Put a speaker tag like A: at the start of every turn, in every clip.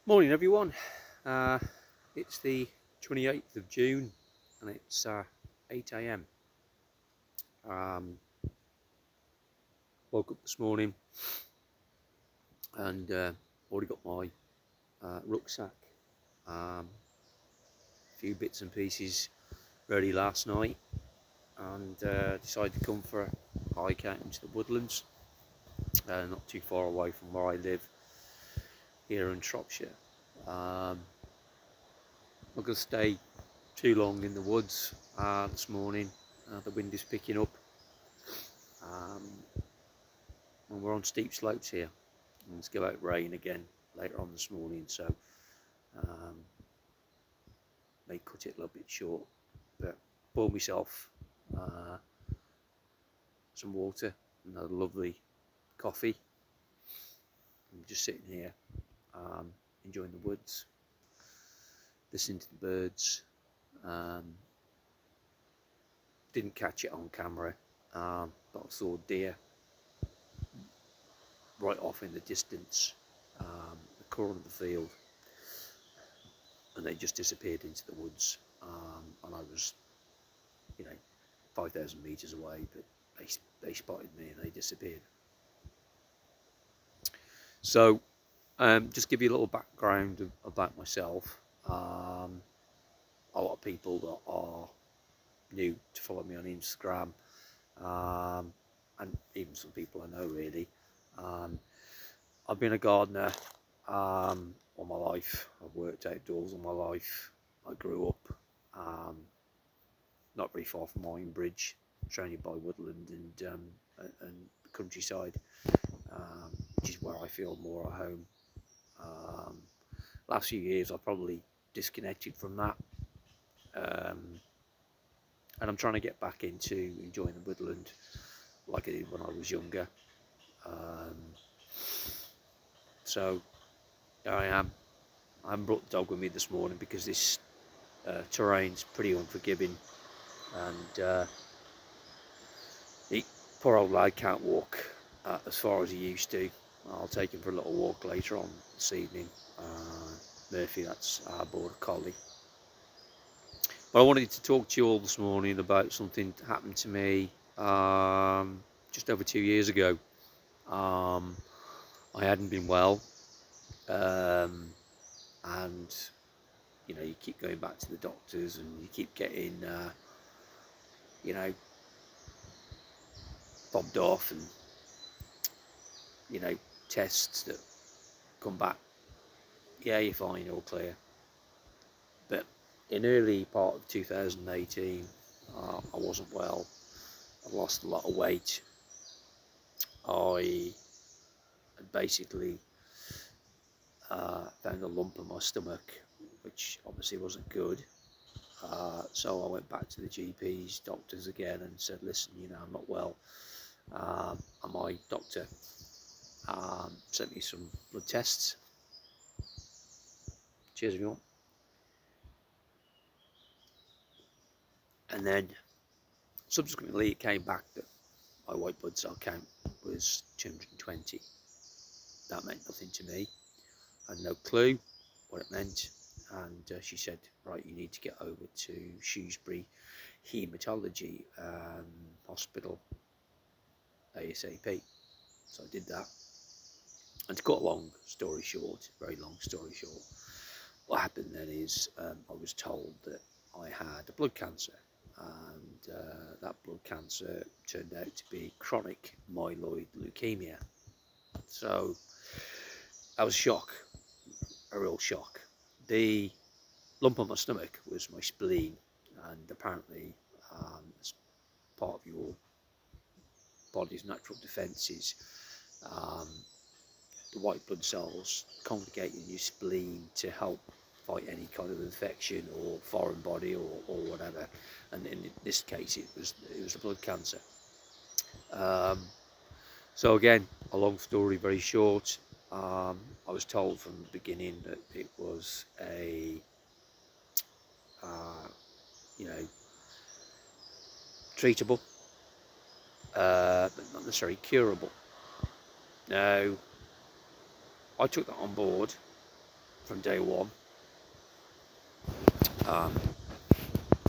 A: Morning everyone, it's the 28th of June and it's 8 a.m. Woke up this morning and already got my rucksack, a few bits and pieces ready last night, and decided to come for a hike out into the woodlands, not too far away from where I live here in Shropshire. I'm not going to stay too long in the woods this morning. The wind is picking up, and we're on steep slopes here, and it's going to rain again later on this morning, so may cut it a little bit short, but pour myself some water and a lovely coffee. I'm just sitting here enjoying the woods, listening to the birds. Didn't catch it on camera, but I saw deer right off in the distance, the corner of the field, and they just disappeared into the woods, and I was 5,000 meters away, but they spotted me and they disappeared. So just give you a little background about myself. A lot of people that are new to follow me on Instagram, and even some people I know really. I've been a gardener all my life. I've worked outdoors all my life. I grew up not very far from Ironbridge, surrounded by woodland and countryside, which is where I feel more at home. Last few years I've probably disconnected from that, and I'm trying to get back into enjoying the woodland like I did when I was younger. So here I am. I haven't brought the dog with me this morning because this terrain's pretty unforgiving, and the poor old lad can't walk as far as he used to. I'll take him for a little walk later on this evening. Murphy, that's our border collie. But I wanted to talk to you all this morning about something that happened to me just over 2 years ago. I hadn't been well, and you keep going back to the doctors and you keep getting fobbed off, and tests that come back, yeah, you're fine, all clear. But in early part of 2018, I wasn't well. I lost a lot of weight. I had basically found a lump in my stomach, which obviously wasn't good. So I went back to the GPs, doctors again, and said, listen, I'm not well. And my doctor sent me some blood tests. Cheers if you want. And then subsequently it came back that my white blood cell count was 220. That meant nothing to me. I had no clue what it meant. And she said, right, you need to get over to Shrewsbury Haematology Hospital ASAP. So I did that. And to cut a long story short, very long story short, what happened then is I was told that I had a blood cancer, and that blood cancer turned out to be chronic myeloid leukemia. So that was a shock, a real shock. The lump on my stomach was my spleen, and apparently as part of your body's natural defences, the white blood cells congregate in your spleen to help fight any kind of infection or foreign body or whatever. And in this case, it was a blood cancer. So again, a long story very short. I was told from the beginning that it was a treatable, but not necessarily curable. Now, I took that on board, from day one.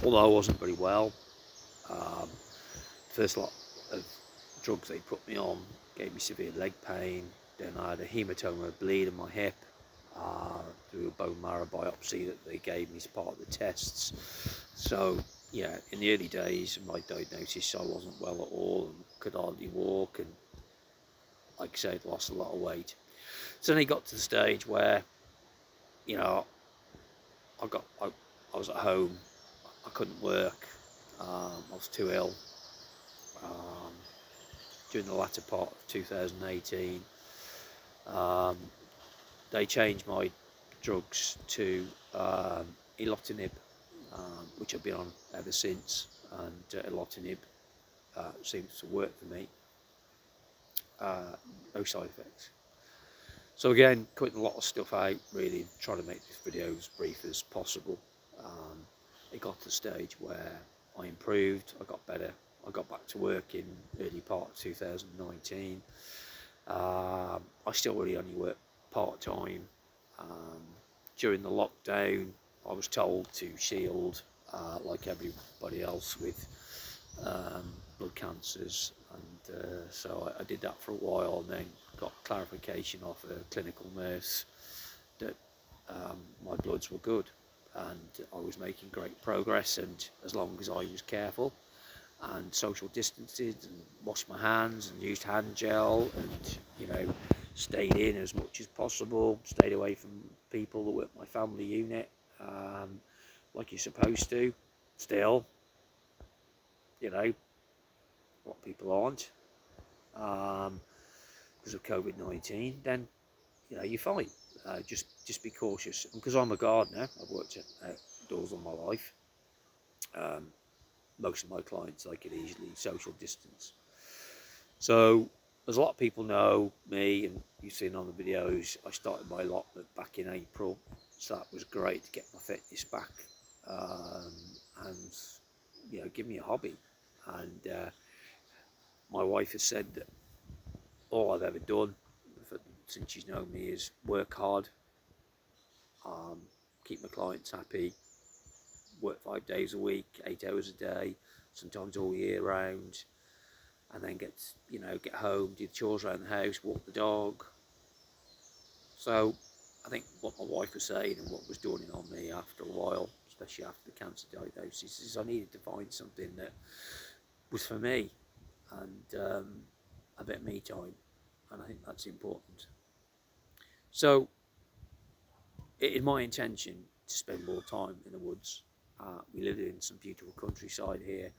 A: Although I wasn't very well, first lot of drugs they put me on gave me severe leg pain. Then I had a hematoma, bleed in my hip, through a bone marrow biopsy that they gave me as part of the tests. So yeah, in the early days of my diagnosis, I wasn't well at all and could hardly walk, and like I said, lost a lot of weight. So then it got to the stage where, you know, I was at home, I couldn't work, I was too ill. During the latter part of 2018, they changed my drugs to erlotinib, which I've been on ever since, and erlotinib seems to work for me. No side effects. So again, cutting a lot of stuff out, really trying to make this video as brief as possible. It got to the stage where I improved, I got better, I got back to work in early part of 2019. I still really only work part-time. During the lockdown, I was told to shield, like everybody else, with blood cancers, and so I did that for a while, and then got clarification off a clinical nurse that my bloods were good and I was making great progress, and as long as I was careful and social distancing and washed my hands and used hand gel and, you know, stayed in as much as possible, stayed away from people that weren't my family unit, like you're supposed to, still, you know, a lot of people aren't, because of COVID-19, then, you know, you're fine. Just be cautious. And because I'm a gardener, I've worked outdoors all my life. Most of my clients, I could easily social distance. So, as a lot of people know me, and you've seen on the videos, I started my allotment back in April. So that was great to get my fitness back, and, you know, give me a hobby. And my wife has said that all I've ever done since she's known me is work hard, keep my clients happy, work 5 days a week, 8 hours a day, sometimes all year round, and then get home, do the chores around the house, walk the dog. So I think what my wife was saying and what was dawning on me after a while, especially after the cancer diagnosis, is I needed to find something that was for me, and a bit of me time, and I think that's important. So it is my intention to spend more time in the woods. We live in some beautiful countryside here,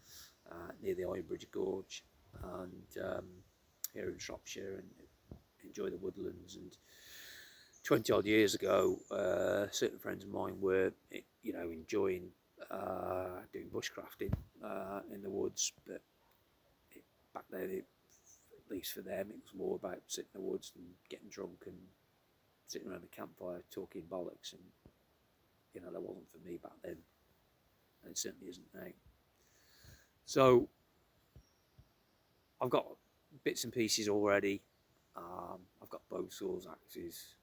A: near the Ironbridge Gorge, and here in Shropshire, and enjoy the woodlands. And 20 odd years ago, certain friends of mine were, you know, enjoying doing bushcrafting in the woods, but back then, at least for them, it was more about sitting in the woods and getting drunk and sitting around a campfire talking bollocks, and, you know, that wasn't for me back then, and it certainly isn't now. So I've got bits and pieces already. I've got bow saws, axes,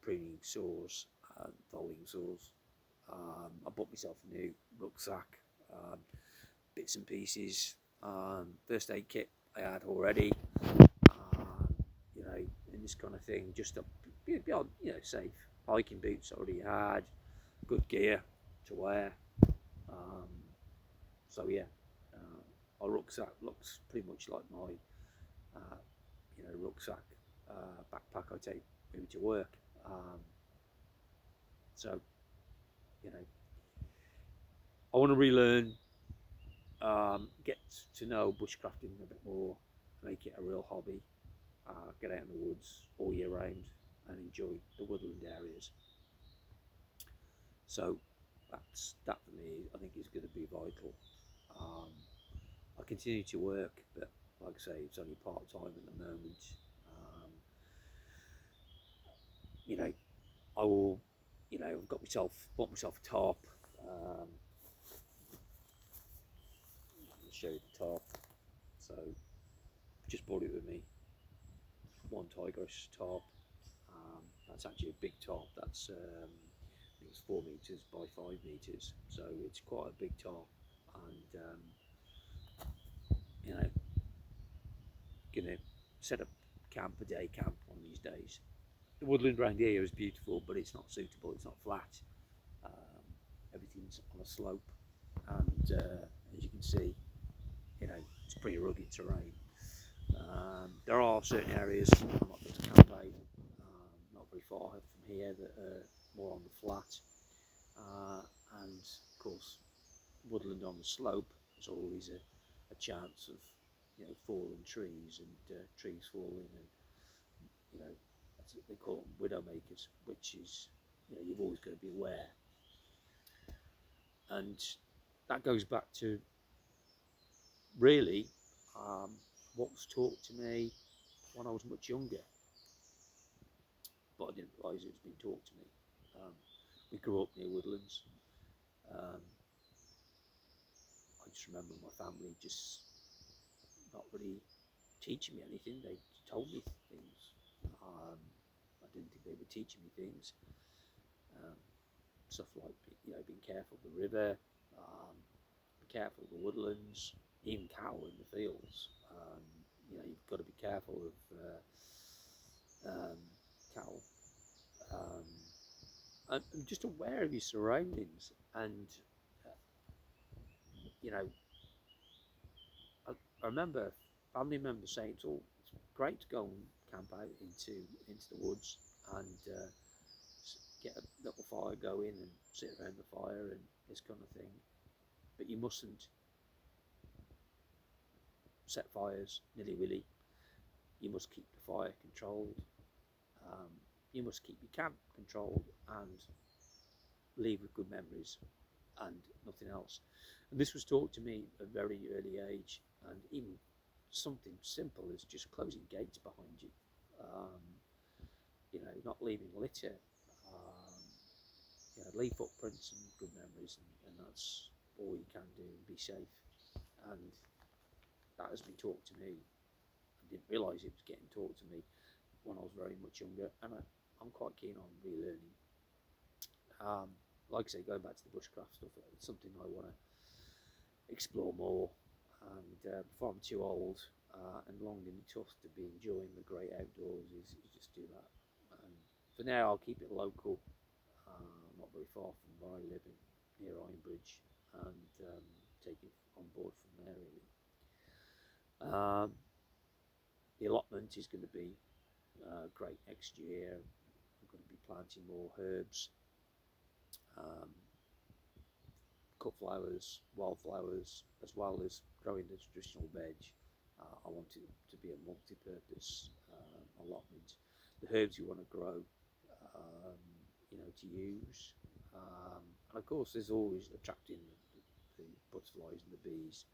A: pruning saws, folding saws. I bought myself a new rucksack, bits and pieces, first aid kit I had already, you know, and this kind of thing, just to be you know, safe. Hiking boots I already had, good gear to wear. So yeah, our rucksack looks pretty much like my, you know, rucksack, backpack I take maybe to work. So, you know, I want to relearn, get to know bushcrafting a bit more, make it a real hobby, get out in the woods all year round and enjoy the woodland areas. So that for me, I think, is going to be vital. I continue to work, but like I say, it's only part-time at the moment. You know, I will, you know, I've bought myself a tarp. I'll show you the tarp. So just brought it with me. One Tigris tarp, that's actually a big top. That's I think it's 4 meters by 5 meters, so it's quite a big top. And you know, gonna set up camp, a day camp one of these days. The woodland around here is beautiful, but it's not suitable. It's not flat. Um, Everything's on a slope, and as you can see, you know, it's pretty rugged terrain. There are certain areas I'm not going to camp out, not very far from here, that are more on the flat, and of course, woodland on the slope. There's always a chance of, you know, fallen trees and trees falling, and you know, that's what they call them, widowmakers, which is, you know, you've always got to be aware. And that goes back to really what was taught to me when I was much younger, but I didn't realise it was being taught to me. We grew up near woodlands. Um, I just remember my family just not really teaching me anything. They told me things. I didn't think they were teaching me things. Um, Stuff like, you know, being careful of the river, be careful of the woodlands, even cattle in the fields. You know, you've got to be careful of cattle. I'm just aware of your surroundings, and you know, I remember family members saying it's great to go and camp out into the woods and get a little fire going and sit around the fire and this kind of thing, but you mustn't set fires nilly-willy. You must keep the fire controlled. You must keep your camp controlled and leave with good memories and nothing else. And this was taught to me at a very early age, and even something simple as just closing gates behind you, you know, not leaving litter, you know, leave footprints and good memories, and that's all you can do, and be safe. And that has been taught to me. I didn't realise it was getting taught to me when I was very much younger, and I'm quite keen on relearning. Like I say, going back to the bushcraft stuff, it's something I want to explore more. And before I'm too old and long in the tooth to be enjoying the great outdoors, is just do that. For now, I'll keep it local, not very far from where I live, near Ironbridge, and take it on board from there, really. The allotment is going to be great next year. I'm going to be planting more herbs, cut flowers, wildflowers, as well as growing the traditional veg. I want it to be a multi-purpose allotment. The herbs you want to grow, you know, to use, and of course, there's always attracting the butterflies and the bees.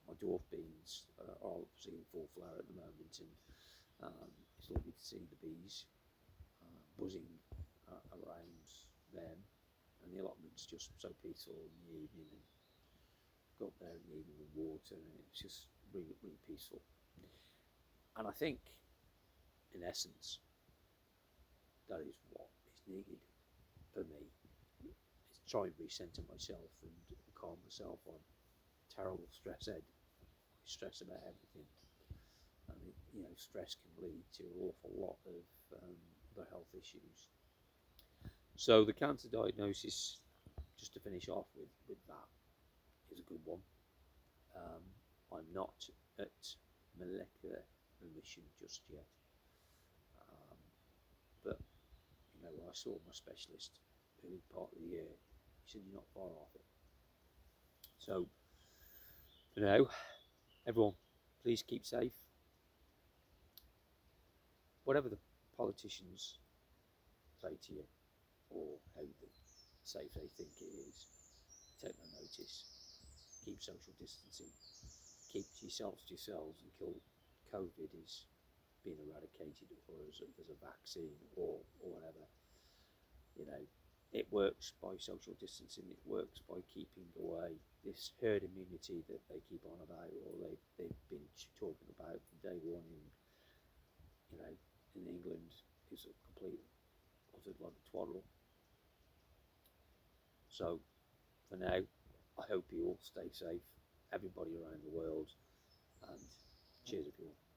A: My dwarf beans are obviously in full flower at the moment, and it's lovely to see the bees buzzing around them, and the allotment's just so peaceful in the evening, and go up there in the evening with water, and it's just really, really peaceful. And I think, in essence, that is what is needed for me. Is try and recenter myself and calm myself on terrible stress head. I stress about everything. I mean, you know, stress can lead to an awful lot of other health issues. So the cancer diagnosis, just to finish off with that, is a good one. I'm not at molecular remission just yet, but you know, when I saw my specialist early part of the year, he said you're not far off it. So for now, everyone, please keep safe. Whatever the politicians say to you, or how safe they think it is, take no notice. Keep social distancing. Keep yourselves to yourselves until COVID is being eradicated, or as a vaccine, or whatever. You know, it works by social distancing. It works by keeping away this herd immunity that they keep on about, or they've been talking about from day one in, you know, in England, is a complete uttered like a twaddle. So for now, I hope you all stay safe, everybody around the world, and cheers everyone.